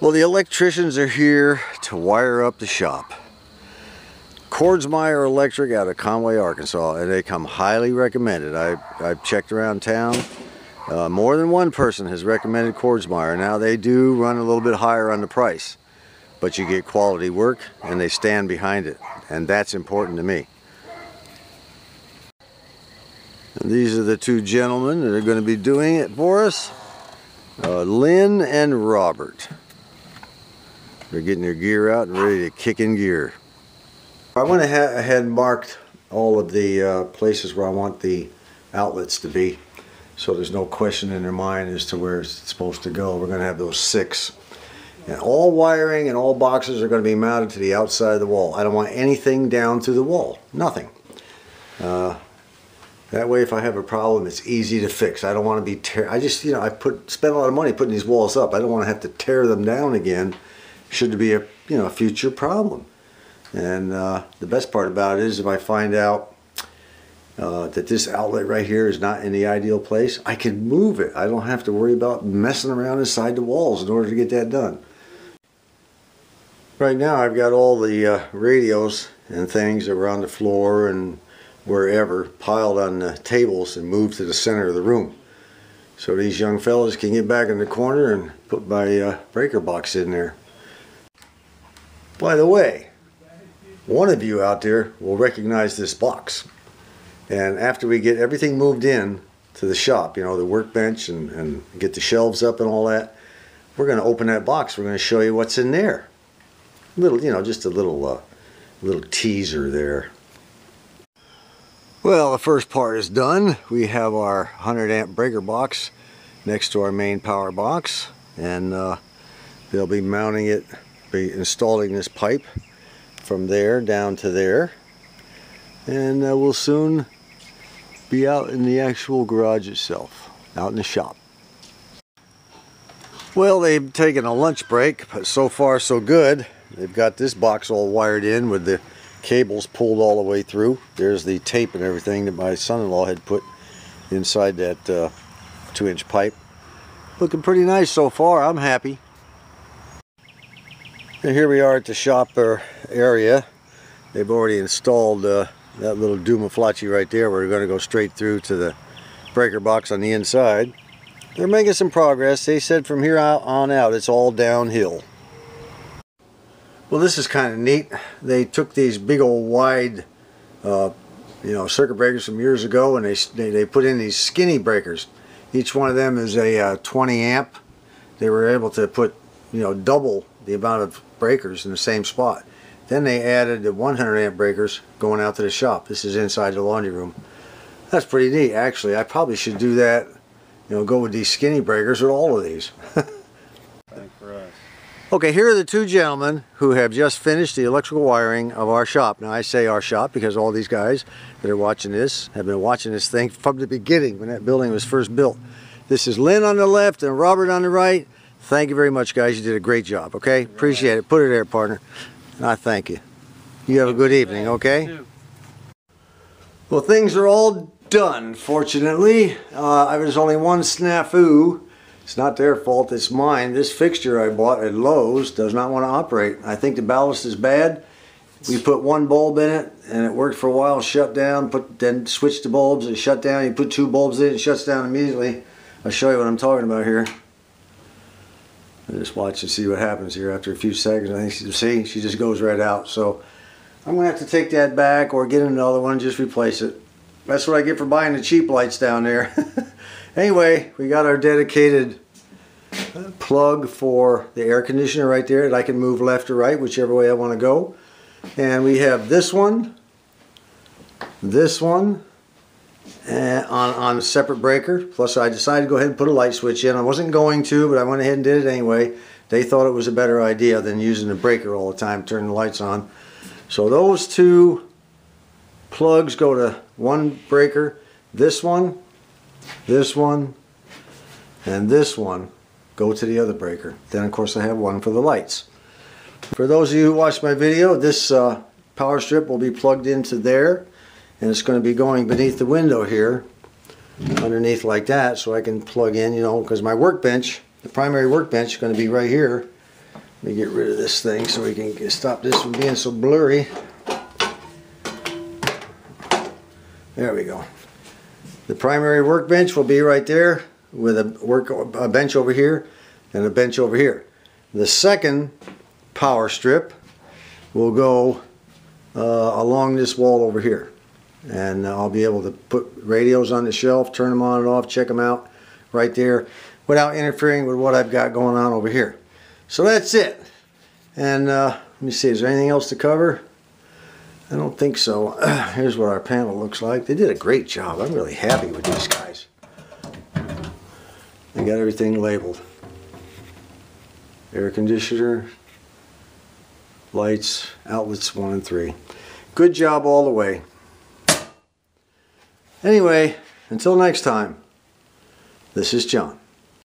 Well, the electricians are here to wire up the shop. Kordsmeyer Electric out of Conway, Arkansas, and they come highly recommended. I've checked around town. More than one person has recommended Kordsmeyer. Now they do run a little bit higher on the price, but you get quality work and they stand behind it, and that's important to me. And these are the two gentlemen that are going to be doing it for us, Lynn and Robert. They're getting their gear out and ready to kick in gear. I went ahead and marked all of the places where I want the outlets to be, so there's no question in their mind as to where it's supposed to go. We're going to have those 6. And all wiring and all boxes are going to be mounted to the outside of the wall. I don't want anything down through the wall. Nothing. That way if I have a problem, it's easy to fix. I don't want to be I spent a lot of money putting these walls up. I don't want to have to tear them down again should there be a future problem. And the best part about it is if I find out that this outlet right here is not in the ideal place, I can move it. I don't have to worry about messing around inside the walls in order to get that done. Right now I've got all the radios and things that were on the floor and wherever piled on the tables and moved to the center of the room. So these young fellas can get back in the corner and put my breaker box in there. By the way, one of you out there will recognize this box. And after we get everything moved in to the shop, the workbench and get the shelves up and all that, we're going to open that box. We're going to show you what's in there. Just a little teaser there. Well, the first part is done. We have our 100 amp breaker box next to our main power box, and they'll be mounting it, installing this pipe from there down to there, and we'll soon be out in the actual garage itself, out in the shop. Well, they've taken a lunch break, but so far so good. They've got this box all wired in with the cables pulled all the way through. There's the tape and everything that my son-in-law had put inside that 2-inch pipe. Looking pretty nice so far. I'm happy. And here we are at the shop area. They've already installed that little Dumaflachi right there. We're going to go straight through to the breaker box on the inside. They're making some progress. They said from here on out it's all downhill. Well, this is kind of neat. They took these big old wide circuit breakers from years ago, and they put in these skinny breakers. Each one of them is a 20 amp. They were able to put double the amount of breakers in the same spot. Then they added the 100 amp breakers going out to the shop. This is inside the laundry room. That's pretty neat, actually. I probably should do that, go with these skinny breakers with all of these. For us. Okay, here are the two gentlemen who have just finished the electrical wiring of our shop. Now I say our shop because all these guys that are watching this have been watching this thing from the beginning when that building was first built. This is Lynn on the left and Robert on the right. Thank you very much, guys. You did a great job, okay? Appreciate it. Put it there, partner. And I thank you. You have a good evening, okay? Well, things are all done, fortunately. There's only one snafu. It's not their fault, it's mine. This fixture I bought at Lowe's does not want to operate. I think the ballast is bad. We put one bulb in it and it worked for a while, shut down, then switched the bulbs, it shut down. You put 2 bulbs in, it shuts down immediately. I'll show you what I'm talking about here. Just watch and see what happens here after a few seconds. I think you see, she just goes right out. So I'm going to have to take that back or get another one and just replace it. That's what I get for buying the cheap lights down there. Anyway, we got our dedicated plug for the air conditioner right there that I can move left or right, whichever way I want to go. And we have this one, and on a separate breaker. Plus I decided to go ahead and put a light switch in. I wasn't going to, but I went ahead and did it anyway. They thought it was a better idea than using the breaker all the time, turning the lights on. So those 2 plugs go to one breaker. This one, and this one go to the other breaker. Then of course I have one for the lights. For those of you who watched my video, this power strip will be plugged into there, and it's going to be going beneath the window here, underneath like that, so I can plug in, because my workbench, the primary workbench, is going to be right here, Let me get rid of this thing so we can stop this from being so blurry. There we go. The primary workbench will be right there with a bench over here and a bench over here. The second power strip will go along this wall over here. And I'll be able to put radios on the shelf, turn them on and off, check them out right there without interfering with what I've got going on over here. So that's it. And let me see, is there anything else to cover? I don't think so. Here's what our panel looks like. They did a great job. I'm really happy with these guys. They got everything labeled. Air conditioner, lights, outlets 1 and 3. Good job all the way. Anyway, until next time, this is John.